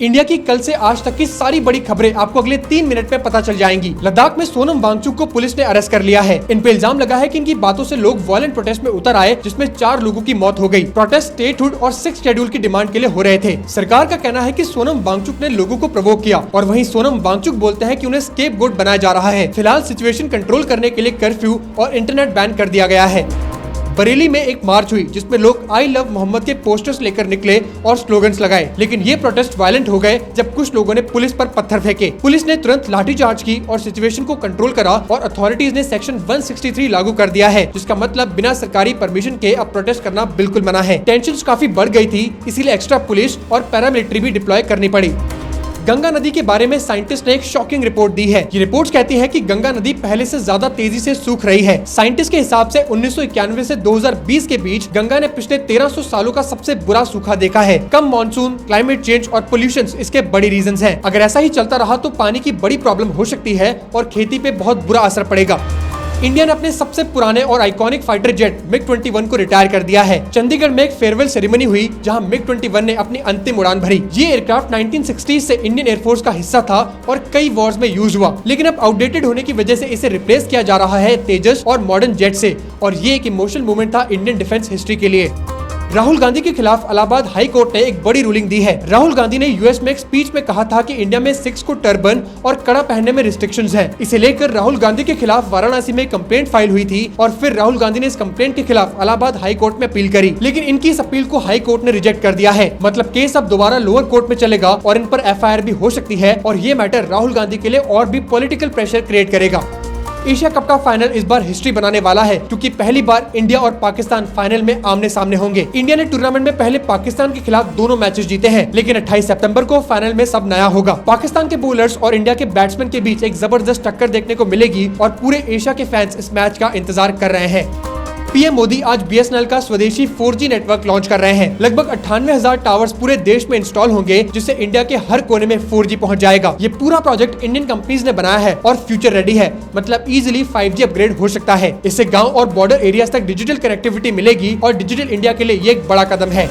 India की कल से आज तक की सारी बड़ी खबरें आपको अगले 3 मिनट में पता चल जाएंगी। लद्दाख में सोनम वांगचुक को पुलिस ने अरेस्ट कर लिया है। इन पे इल्जाम लगा है कि इनकी बातों से लोग वायलेंट प्रोटेस्ट में उतर आए, जिसमें 4 लोगों की मौत हो गई। प्रोटेस्ट स्टेटहुड और 6 शेड्यूल की डिमांड के लिए हो रहे थे। सरकार का कहना है कि सोनम वांगचुक ने लोगों को प्रोवोक किया और वहीं सोनम वांगचुक बोलते हैं कि उन्हें स्केपगोट बनाया जा रहा है। फिलहाल सिचुएशन कंट्रोल करने के लिए कर्फ्यू और इंटरनेट बैन कर दिया गया है। बरेली में एक मार्च हुई जिसमें लोग आई लव मोहम्मद के पोस्टर्स लेकर निकले और स्लोगन्स लगाए, लेकिन ये प्रोटेस्ट वायलेंट हो गए जब कुछ लोगों ने पुलिस पर पत्थर फेंके। पुलिस ने तुरंत लाठीचार्ज की और सिचुएशन को कंट्रोल करा और अथॉरिटीज ने सेक्शन 163 लागू कर दिया है, जिसका मतलब बिना सरकारी परमिशन के अब प्रोटेस्ट करना बिल्कुल मना है। टेंशन काफी बढ़ गई थी, इसीलिए एक्स्ट्रा पुलिस और पैरामिलिट्री भी डिप्लॉय करनी पड़ी। गंगा नदी के बारे में साइंटिस्ट ने एक शॉकिंग रिपोर्ट दी है। ये रिपोर्ट कहती है कि गंगा नदी पहले से ज्यादा तेजी से सूख रही है। साइंटिस्ट के हिसाब से 1991 से 2020 के बीच गंगा ने पिछले 1300 सालों का सबसे बुरा सूखा देखा है। कम मानसून, क्लाइमेट चेंज और पोल्यूशन इसके बड़ी रीजंस हैं। अगर ऐसा ही चलता रहा तो पानी की बड़ी प्रॉब्लम हो सकती है और खेती पे बहुत बुरा असर पड़ेगा। इंडिया ने अपने सबसे पुराने और आइकॉनिक फाइटर जेट MiG-21 को रिटायर कर दिया है। चंडीगढ़ में एक फेयरवेल सेरेमनी हुई जहां MiG-21 ने अपनी अंतिम उड़ान भरी। ये एयरक्राफ्ट 1960 से इंडियन एयरफोर्स का हिस्सा था और कई वॉर्स में यूज हुआ, लेकिन अब आउटडेटेड होने की वजह से इसे रिप्लेस किया जा रहा है तेजस और मॉडर्न जेट से, और ये एक इमोशनल मूवमेंट था इंडियन डिफेंस हिस्ट्री के लिए। राहुल गांधी के खिलाफ इलाहाबाद हाई कोर्ट ने एक बड़ी रूलिंग दी है। राहुल गांधी ने यूएस में एक स्पीच में कहा था कि इंडिया में सिख्स को टर्बन और कड़ा पहनने में रिस्ट्रिक्शंस हैं। इसे लेकर राहुल गांधी के खिलाफ वाराणसी में कंप्लेंट फाइल हुई थी और फिर राहुल गांधी ने इस कंप्लेंट के खिलाफ इलाहाबाद हाई कोर्ट में अपील करी, लेकिन इनकी इस अपील को हाई कोर्ट ने रिजेक्ट कर दिया है। मतलब केस अब दोबारा लोअर कोर्ट में चलेगा और इन पर FIR भी हो सकती है, और ये मैटर राहुल गांधी के लिए और भी पॉलिटिकल प्रेशर क्रिएट करेगा। एशिया कप का फाइनल इस बार हिस्ट्री बनाने वाला है, क्योंकि पहली बार इंडिया और पाकिस्तान फाइनल में आमने सामने होंगे। इंडिया ने टूर्नामेंट में पहले पाकिस्तान के खिलाफ दोनों मैचेस जीते हैं, लेकिन 28 सितंबर को फाइनल में सब नया होगा। पाकिस्तान के बॉलर्स और इंडिया के बैट्समैन के बीच एक जबरदस्त टक्कर देखने को मिलेगी और पूरे एशिया के फैंस इस मैच का इंतजार कर रहे हैं। पीएम मोदी आज BSNL का स्वदेशी 4G नेटवर्क लॉन्च कर रहे हैं। लगभग 98,000 टावर्स पूरे देश में इंस्टॉल होंगे, जिससे इंडिया के हर कोने में 4G पहुंच जाएगा। ये पूरा प्रोजेक्ट इंडियन कंपनीज ने बनाया है और फ्यूचर रेडी है, मतलब इजीली 5G अपग्रेड हो सकता है। इससे गांव और बॉर्डर एरियाज तक डिजिटल कनेक्टिविटी मिलेगी और डिजिटल इंडिया के लिए ये एक बड़ा कदम है।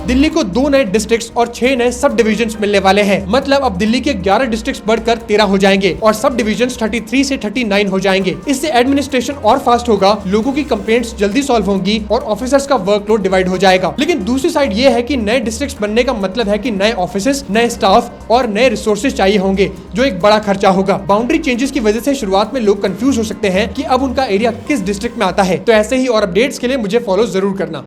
दिल्ली को 2 नए डिस्ट्रिक्ट्स और 6 नए सब डिविजन्स मिलने वाले हैं। मतलब अब दिल्ली के 11 डिस्ट्रिक्ट्स बढ़कर 13 हो जाएंगे और सब डिविजन्स 33 से 39 हो जाएंगे। इससे एडमिनिस्ट्रेशन और फास्ट होगा, लोगों की कंप्लेंट्स जल्दी सॉल्व होंगी और ऑफिसर्स का वर्कलोड डिवाइड हो जाएगा। लेकिन दूसरी साइड ये है कि नए डिस्ट्रिक्ट्स बनने का मतलब है कि नए ऑफिसेस, नए स्टाफ और नए रिसोर्सेज चाहिए होंगे, जो एक बड़ा खर्चा होगा। बाउंड्री चेंजेस की वजह से शुरुआत में लोग कंफ्यूज हो सकते हैं कि अब उनका एरिया किस डिस्ट्रिक्ट में आता है। तो ऐसे ही और अपडेट्स के लिए मुझे फॉलो जरूर करना।